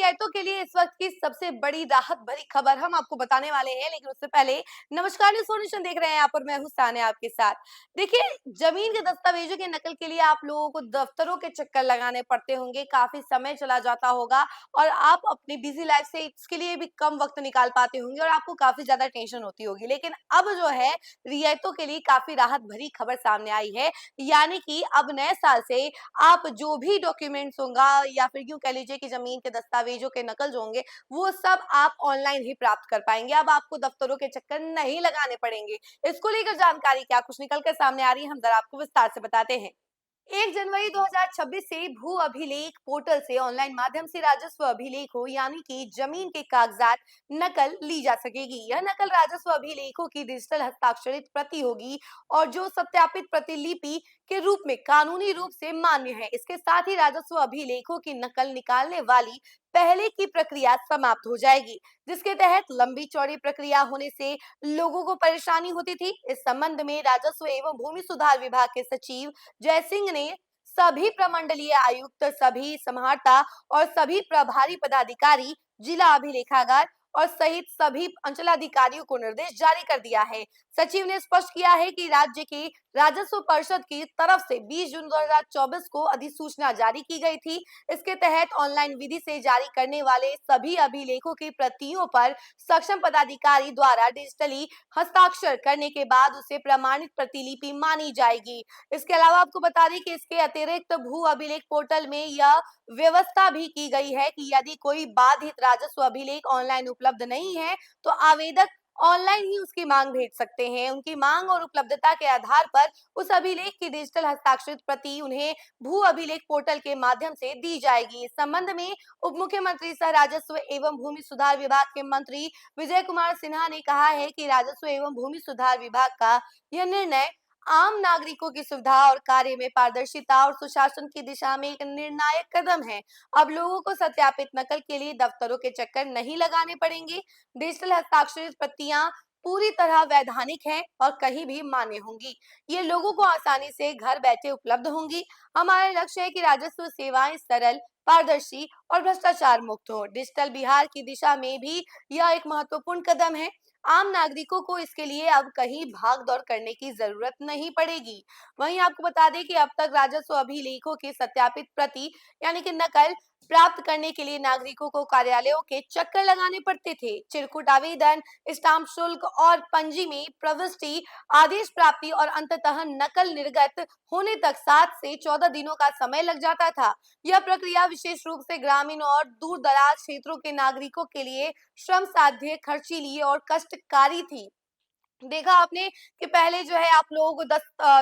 रियायतों के लिए इस वक्त की सबसे बड़ी राहत भरी खबर हम आपको बताने वाले हैं, लेकिन उससे पहले नमस्कार न्यूज़ सॉल्यूशन देख रहे हैं यहाँ पर मैं हूँ सान्या आपके साथ। देखिए, जमीन के दस्तावेजों की नकल के लिए आप लोगों को दफ्तरों के चक्कर लगाने पड़ते होंगे, काफी समय चला जाता होगा और आप अपनी बिजी लाइफ से इसके लिए भी कम वक्त निकाल पाते होंगे और आपको काफी ज्यादा टेंशन होती होगी। लेकिन अब जो है रियायतों के लिए काफी राहत भरी खबर सामने आई है, यानी कि अब नए साल से आप जो भी डॉक्यूमेंट्स होगा या फिर यूं कह लीजिए कि जमीन के दस्तावेजों के नकल जो होंगे वो सब आप ऑनलाइन ही प्राप्त कर पाएंगे। अब आपको दफ्तरों के चक्कर नहीं लगाने पड़ेंगे। इसको लेकर जानकारी क्या कुछ निकल कर सामने आ रही है, हम जरा आपको विस्तार से बताते हैं। 1 जनवरी 2026 से भू अभिलेख पोर्टल से ऑनलाइन माध्यम से राजस्व अभिलेखों यानी कि जमीन के कागजात नकल ली जा सकेगी। यह नकल राजस्व अभिलेखों की डिजिटल हस्ताक्षरित प्रति होगी और जो सत्यापित प्रतिलिपि के रूप में कानूनी रूप से मान्य है। इसके साथ ही राजस्व अभिलेखों की नकल निकालने वाली पहले की प्रक्रिया समाप्त हो जाएगी, जिसके तहत लंबी चौड़ी प्रक्रिया होने से लोगों को परेशानी होती थी। इस संबंध में राजस्व एवं भूमि सुधार विभाग के सचिव जय सिंह ने सभी प्रमंडलीय आयुक्त, सभी समाहर्ता और सभी प्रभारी पदाधिकारी, जिला अभिलेखागार और सहित सभी अंचलाधिकारियों को निर्देश जारी कर दिया है। सचिव ने स्पष्ट किया है कि राज्य की राजस्व परिषद की तरफ से 20 जून 2024 को अधिसूचना जारी की गई थी। इसके तहत ऑनलाइन विधि से जारी करने वाले सभी अभिलेखों की प्रतियों पर सक्षम पदाधिकारी द्वारा डिजिटली हस्ताक्षर करने के बाद उसे प्रमाणित प्रतिलिपि मानी जाएगी। इसके अलावा आपको बता दें कि इसके अतिरिक्त भू अभिलेख पोर्टल में यह व्यवस्था भी की गई है कि यदि कोई बाधित राजस्व अभिलेख ऑनलाइन उपलब्ध नहीं है तो आवेदक ऑनलाइन ही उसकी मांग भेज सकते हैं। उनकी मांग और उपलब्धता के आधार पर उस अभिलेख की डिजिटल हस्ताक्षरित प्रति उन्हें भू अभिलेख पोर्टल के माध्यम से दी जाएगी। इस संबंध में उप मुख्यमंत्री सह राजस्व एवं भूमि सुधार विभाग के मंत्री विजय कुमार सिन्हा ने कहा है कि राजस्व एवं भूमि सुधार विभाग का यह निर्णय आम नागरिकों की सुविधा और कार्य में पारदर्शिता और सुशासन की दिशा में एक निर्णायक कदम है। अब लोगों को सत्यापित नकल के लिए दफ्तरों के चक्कर नहीं लगाने पड़ेंगे। डिजिटल हस्ताक्षरित प्रतियां पूरी तरह वैधानिक हैं और कहीं भी मान्य होंगी। ये लोगों को आसानी से घर बैठे उपलब्ध होंगी। हमारा लक्ष्य है कि राजस्व सेवाएं सरल, पारदर्शी और भ्रष्टाचार मुक्त हो। डिजिटल बिहार की दिशा में भी यह एक महत्वपूर्ण कदम है। आम नागरिकों को इसके लिए अब कहीं भाग दौड़ करने की जरूरत नहीं पड़ेगी। वहीं आपको बता दें कि अब तक राजस्व अभिलेखों के सत्यापित प्रति यानी कि नकल प्राप्त करने के लिए नागरिकों को कार्यालयों के चक्कर लगाने पड़ते थे। चिरकुट आवेदन, स्टाम्प शुल्क और पंजी में प्रविष्टि, आदेश प्राप्ति और अंततः नकल निर्गत होने तक 7 से 14 दिनों का समय लग जाता था। यह प्रक्रिया विशेष रूप से ग्रामीण और दूर दराज क्षेत्रों के नागरिकों के लिए श्रम साध्य, खर्चीली और कष्टकारी थी। देखा आपने कि पहले जो है आप लोगों को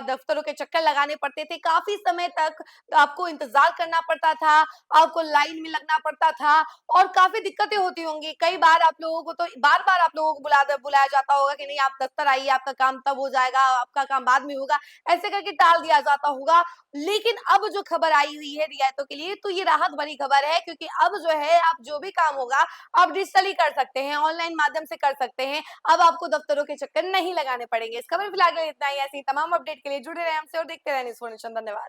दफ्तरों के चक्कर लगाने पड़ते थे, काफी समय तक आपको इंतजार करना पड़ता था, आपको लाइन में लगना पड़ता था और काफी दिक्कतें होती होंगी। कई बार आप लोगों को तो बार-बार आप लोगों को बुलाया जाता होगा कि नहीं आप दफ्तर आइए, आपका काम तब हो जाएगा, आपका काम बाद में होगा, ऐसे करके टाल दिया जाता होगा। लेकिन अब जो खबर आई हुई है रियायतों के लिए, तो ये राहत भरी खबर है, क्योंकि अब जो है आप जो भी काम होगा आप डिजिटली कर सकते हैं, ऑनलाइन माध्यम से कर सकते हैं। अब आपको दफ्तरों के चक्कर नहीं लगाने पड़ेंगे। इस खबर फिलहाल के लिए इतना ही। ऐसी तमाम अपडेट के लिए जुड़े रहें हमसे और देखते रहें न्यूज़ सॉल्यूशन। धन्यवाद।